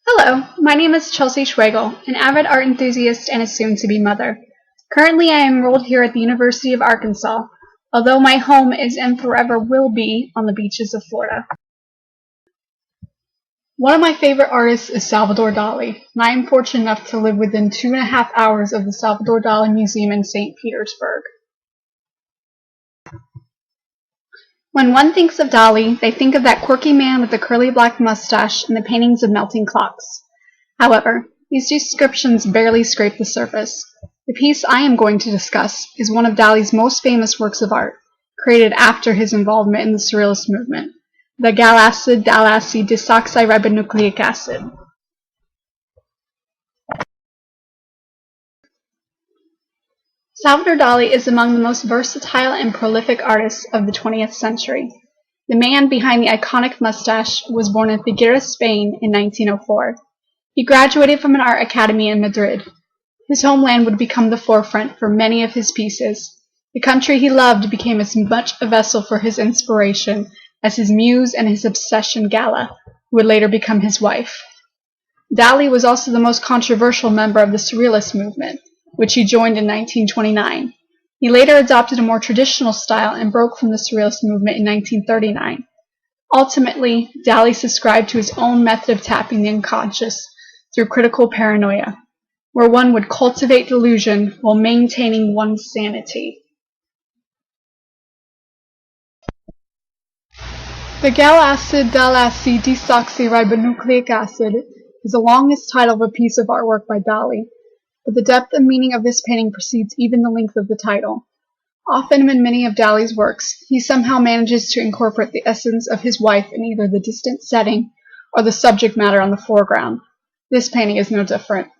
Hello, my name is Chelsea Schwegel, an avid art enthusiast and a soon-to-be mother. Currently, I am enrolled here at the University of Arkansas, although my home is and forever will be on the beaches of Florida. One of my favorite artists is Salvador Dali, and I am fortunate enough to live within 2.5 hours of the Salvador Dali Museum in St. Petersburg. When one thinks of Dali, they think of that quirky man with the curly black mustache and the paintings of melting clocks. However, these descriptions barely scrape the surface. The piece I am going to discuss is one of Dali's most famous works of art, created after his involvement in the Surrealist movement, the Galaciadalacidesoxiribunucleicacid. Salvador Dali is among the most versatile and prolific artists of the 20th century. The man behind the iconic mustache was born in Figueres, Spain in 1904. He graduated from an art academy in Madrid. His homeland would become the forefront for many of his pieces. The country he loved became as much a vessel for his inspiration as his muse and his obsession Gala, who would later become his wife. Dali was also the most controversial member of the Surrealist movement, which he joined in 1929. He later adopted a more traditional style and broke from the Surrealist movement in 1939. Ultimately, Dali subscribed to his own method of tapping the unconscious through critical paranoia, where one would cultivate delusion while maintaining one's sanity. The Galaciadalacidesoxiribunucleicacid is the longest title of a piece of artwork by Dali, but the depth and meaning of this painting precedes even the length of the title. Often in many of Dali's works, he somehow manages to incorporate the essence of his wife in either the distant setting or the subject matter on the foreground. This painting is no different.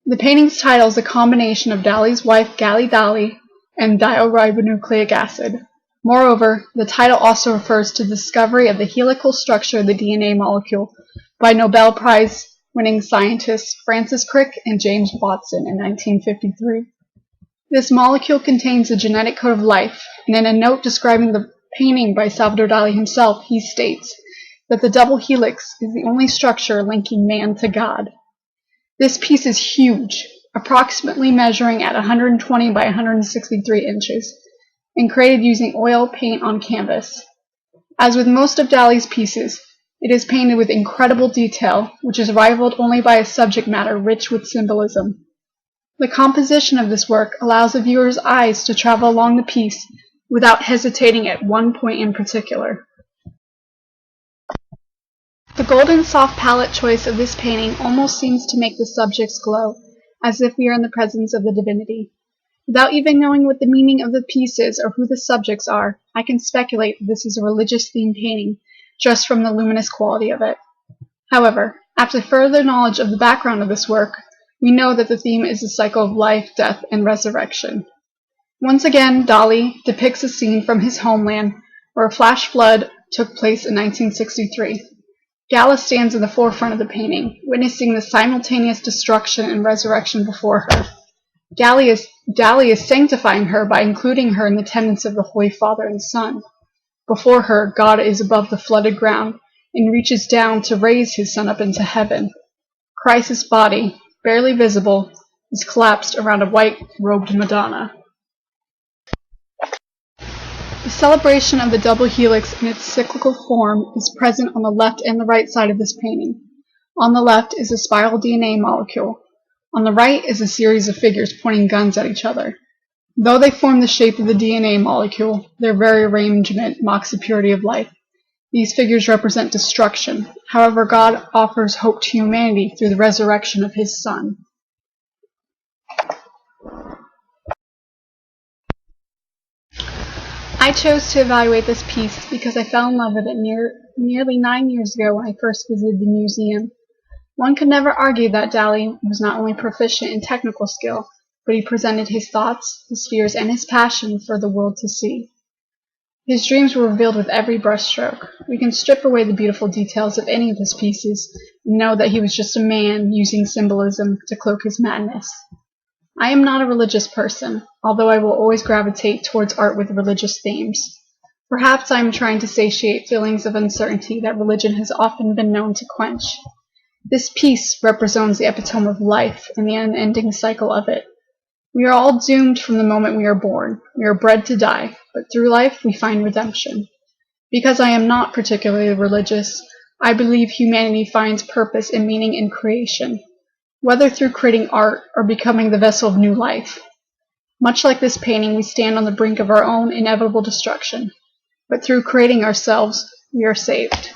The painting's title is a combination of Dali's wife Dali and dioribonucleic acid. Moreover, the title also refers to the discovery of the helical structure of the DNA molecule by Nobel Prize-winning scientists Francis Crick and James Watson in 1953. This molecule contains the genetic code of life, and in a note describing the painting by Salvador Dali himself, he states that the double helix is the only structure linking man to God. This piece is huge, approximately measuring at 120 by 163 inches, and created using oil paint on canvas. As with most of Dali's pieces, it is painted with incredible detail, which is rivaled only by a subject matter rich with symbolism. The composition of this work allows the viewer's eyes to travel along the piece without hesitating at one point in particular. The golden soft palette choice of this painting almost seems to make the subjects glow, as if we are in the presence of the divinity. Without even knowing what the meaning of the piece is or who the subjects are, I can speculate that this is a religious-themed painting, just from the luminous quality of it. However, after further knowledge of the background of this work, we know that the theme is the cycle of life, death, and resurrection. Once again, Dali depicts a scene from his homeland where a flash flood took place in 1963. Gala stands in the forefront of the painting, witnessing the simultaneous destruction and resurrection before her. Dali is sanctifying her by including her in the tenets of the Holy Father and Son. Before her, God is above the flooded ground and reaches down to raise his Son up into heaven. Christ's body, barely visible, is collapsed around a white-robed Madonna. The celebration of the double helix in its cyclical form is present on the left and the right side of this painting. On the left is a spiral DNA molecule. On the right is a series of figures pointing guns at each other. Though they form the shape of the DNA molecule, their very arrangement mocks the purity of life. These figures represent destruction. However, God offers hope to humanity through the resurrection of his Son. I chose to evaluate this piece because I fell in love with it nearly 9 years ago when I first visited the museum. One could never argue that Dali was not only proficient in technical skill, but he presented his thoughts, his fears, and his passion for the world to see. His dreams were revealed with every brushstroke. We can strip away the beautiful details of any of his pieces and know that he was just a man using symbolism to cloak his madness. I am not a religious person, although I will always gravitate towards art with religious themes. Perhaps I am trying to satiate feelings of uncertainty that religion has often been known to quench. This piece represents the epitome of life and the unending cycle of it. We are all doomed from the moment we are born. We are bred to die, but through life we find redemption. Because I am not particularly religious, I believe humanity finds purpose and meaning in creation, whether through creating art or becoming the vessel of new life. Much like this painting, we stand on the brink of our own inevitable destruction, but through creating ourselves, we are saved.